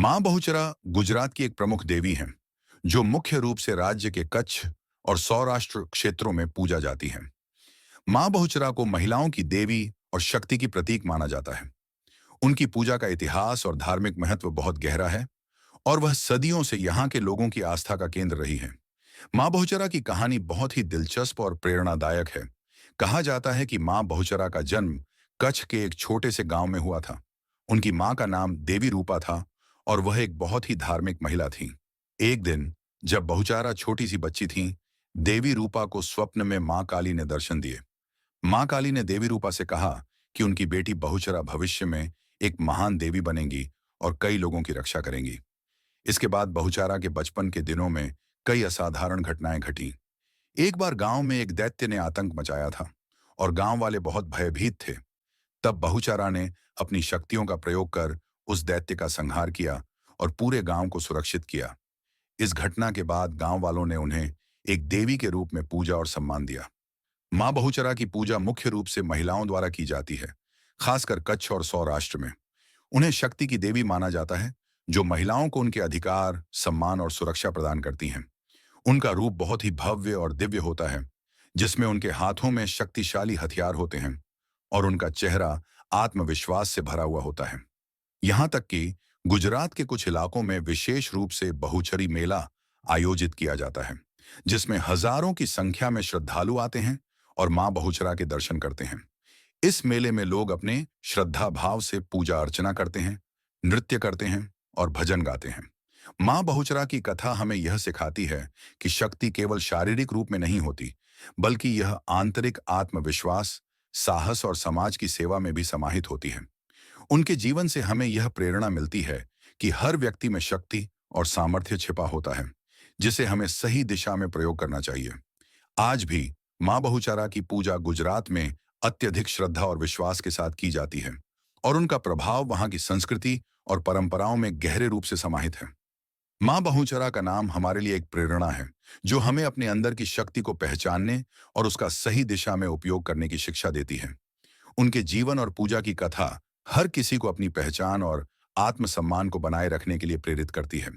मां बहुचरा गुजरात की एक प्रमुख देवी हैं, जो मुख्य रूप से राज्य के कच्छ और सौराष्ट्र क्षेत्रों में पूजा जाती हैं। मां बहुचरा को महिलाओं की देवी और शक्ति की प्रतीक माना जाता है। उनकी पूजा का इतिहास और धार्मिक महत्व बहुत गहरा है और वह सदियों से यहाँ के लोगों की आस्था का केंद्र रही है। मां बहुचरा की कहानी बहुत ही दिलचस्प और प्रेरणादायक है। कहा जाता है कि मां बहुचरा का जन्म कच्छ के एक छोटे से गांव में हुआ था। उनकी मां का नाम देवी रूपा था और वह एक बहुत ही धार्मिक महिला थी। एक दिन जब बहुचारा छोटी सी बच्ची थी, देवी रूपा को स्वप्न में मां काली ने दर्शन दिए। मां काली ने देवी रूपा से कहा कि उनकी बेटी बहुचरा भविष्य में एक महान देवी बनेंगी और कई लोगों की रक्षा करेंगी। इसके बाद बहुचारा के बचपन के दिनों में कई असाधारण घटनाएं घटी। एक बार गांव में एक दैत्य ने आतंक मचाया था और गांव वाले बहुत भयभीत थे। तब बहुचारा ने अपनी शक्तियों का प्रयोग कर उस दैत्य का संहार किया और पूरे गांव को सुरक्षित किया। इस घटना के बाद गांव वालों ने उन्हें एक देवी के रूप में पूजा और सम्मान दिया। मां बहुचरा की पूजा मुख्य रूप से महिलाओं द्वारा की जाती है, खासकर कच्छ और सौराष्ट्र में। उन्हें शक्ति की देवी माना जाता है, जो महिलाओं को उनके अधिकार, सम्मान और सुरक्षा प्रदान करती हैं। उनका रूप बहुत ही भव्य और दिव्य होता है, जिसमें उनके हाथों में शक्तिशाली हथियार होते हैं और उनका चेहरा आत्मविश्वास से भरा हुआ होता है। यहाँ तक कि गुजरात के कुछ इलाकों में विशेष रूप से बहुचरी मेला आयोजित किया जाता है, जिसमें हजारों की संख्या में श्रद्धालु आते हैं और मां बहुचरा के दर्शन करते हैं। इस मेले में लोग अपने श्रद्धा भाव से पूजा अर्चना करते हैं, नृत्य करते हैं और भजन गाते हैं। मां बहुचरा की कथा हमें यह सिखाती है कि शक्ति केवल शारीरिक रूप में नहीं होती, बल्कि यह आंतरिक आत्मविश्वास, साहस और समाज की सेवा में भी समाहित होती है। उनके जीवन से हमें यह प्रेरणा मिलती है कि हर व्यक्ति में शक्ति और सामर्थ्य छिपा होता है, जिसे हमें सही दिशा में प्रयोग करना चाहिए। आज भी मां बहुचरा की पूजा गुजरात में अत्यधिक श्रद्धा और विश्वास के साथ की जाती है और उनका प्रभाव वहां की संस्कृति और परंपराओं में गहरे रूप से समाहित है। मां बहुचरा का नाम हमारे लिए एक प्रेरणा है, जो हमें अपने अंदर की शक्ति को पहचानने और उसका सही दिशा में उपयोग करने की शिक्षा देती है। उनके जीवन और पूजा की कथा हर किसी को अपनी पहचान और आत्मसम्मान को बनाए रखने के लिए प्रेरित करती है।